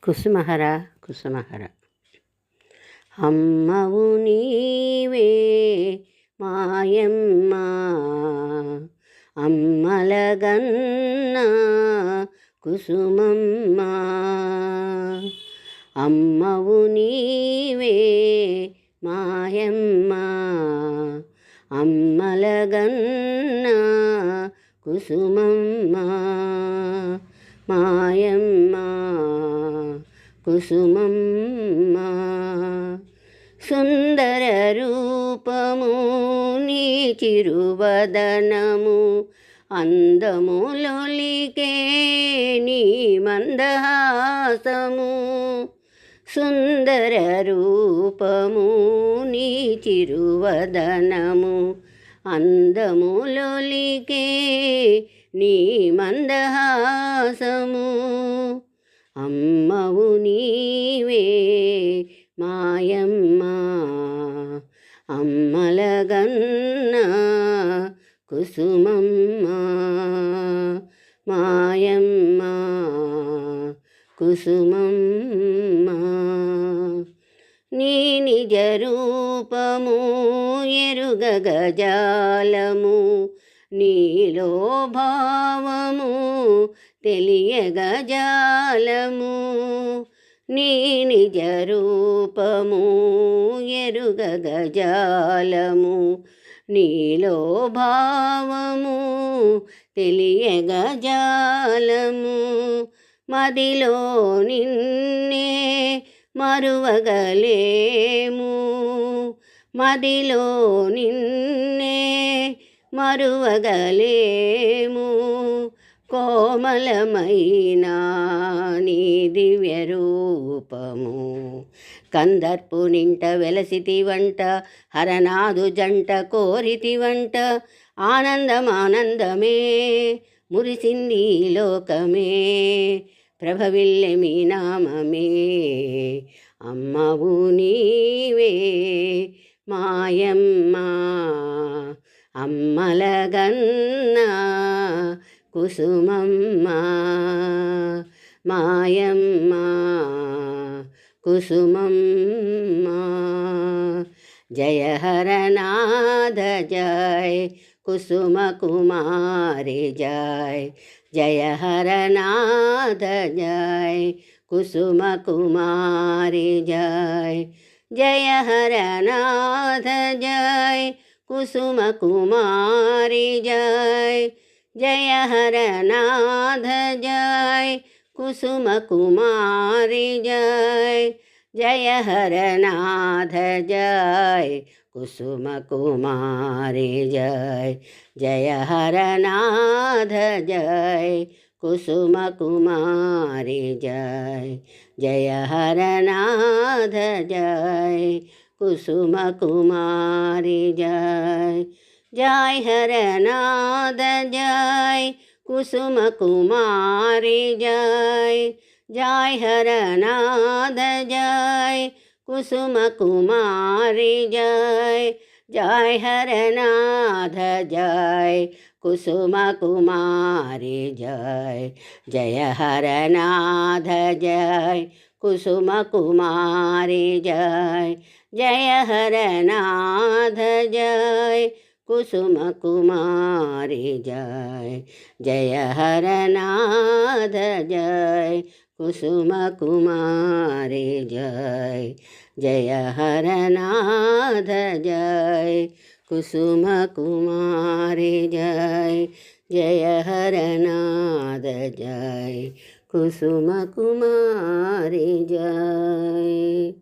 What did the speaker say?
కుసుమహర కుసుమహర అమ్మవు నీవే మాయమ్మ అమ్మలగన్న కుసుమమ్మ అమ్మవు నీవే మాయమ్మ అమ్మలగన్న కుసుమమ్మ మాయమ్మ కుసుమమ్మ సుందర రూపము నీ చిరువదనము అందములొలికే నీ మందహాసము సుందర రూపము నీ చిరువదనము అందములొలికే నీ మందహాసము అమ్మవు నీవే మాయమ్మ అమ్మలగన్న కుసుమమ్మ మాయమ్మ కుసుమమ్మ నీ నిజ రూపము ఎరుగగజాలము నీలో భావము తెలియగజాలము నీ నిజ రూపము ఎరుగగజాలము నీలో భావము తెలియగజాలము మదిలో నిన్నే మరువగలేము మదిలో నిన్నే మరువగలేము కోమలమైన నీ దివ్య రూపము కందర్పునింట వెలసితివంట హరనాదు జంట కోరితివంట ఆనందమానందమే మురిసింది లోకమే ప్రభవిల్లె మీ నామమే అమ్మవు నీవే మాయమ్మ అమ్మలగన్న కుసుమమ్మ మాయమ్మ కుసుమమ్మ జయ హరనాథ జయ కుసుమ కుమారి జయ జయ హరనాథ జయ కుసుమ కుమారి జయ జయ హరనాథ జయ కుసుమ కుమారి జయ జయ హరనాథ జయ కుసుమ కుమారి జయ జయ హరనాథ జయ కుసుమ కుమారి జయ జయ హరనాథ జయ కుసుమ కుమారి జయ జయ హరనాథ జయ కుసుమ కుమారి జయ జయ హరనాథ జయ కుసుమ కుమారి జయ జయ హరనాథ జయ కుసుమ కుమారి జయ జయ హరనాథ జయ కుసుమ కుమారి జయ జయ హరనాథ జయ కుసుమ కుమారి జయ జయ హరనాథ జయ కుసుమ కుమారి జయ జయ హరనాథ జయ కుసుమ కుమారి జయ జయ హరనాథ జయ కుసుమ కుమారి జయ జయ హరనాథ జయ కుసుమ కుమారి జయ।